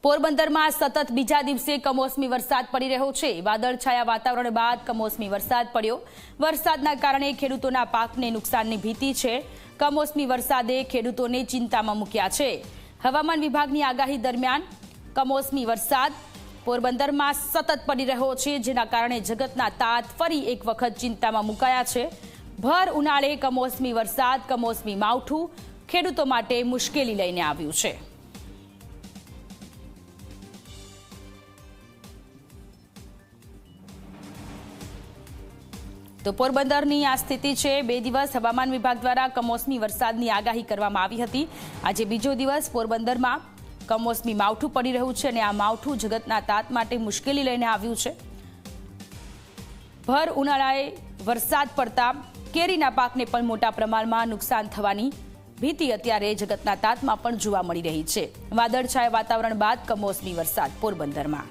પોરબંદરમાં સતત બીજા દિવસે કમોસમી વરસાદ પડી રહ્યો છે। વાદળછાયા વાતાવરણ બાદ કમોસમી વરસાદ પડ્યો। વરસાદના કારણે ખેડૂતોના પાકને નુકસાનની ભીતિ છે। કમોસમી વરસાદે ખેડૂતોને ચિંતામાં મૂક્યા છે। હવામાન વિભાગની આગાહી દરમિયાન કમોસમી વરસાદ પોરબંદરમાં સતત પડી રહ્યો છે, જેના કારણે જગતના તાત ફરી એક વખત ચિંતામાં મુકાયા છે। ભર ઉનાળે કમોસમી વરસાદ, કમોસમી માવઠું ખેડૂતો માટે મુશ્કેલી લઈને આવ્યું છે। તો પોરબંદરની આ સ્થિતિ છે। 2 દિવસ હવામાન વિભાગ દ્વારા કમોસમી વરસાદની આગાહી કરવામાં આવી હતી। આજે બીજો દિવસ પોરબંદરમાં કમોસમી માવઠું પડી રહ્યું છે અને આ માવઠું જગતના તાત માટે મુશ્કેલી લઈને આવ્યું છે। ભર ઉનાળાએ વરસાદ પડતા કેરીના પાકને પણ મોટા પ્રમાણમાં નુકસાન થવાની ભીતિ અત્યારે જગતના તાતમાં પણ જોવા મળી રહી છે। વાદળછાયા વાતાવરણ બાદ કમોસમી વરસાદ પોરબંદરમાં।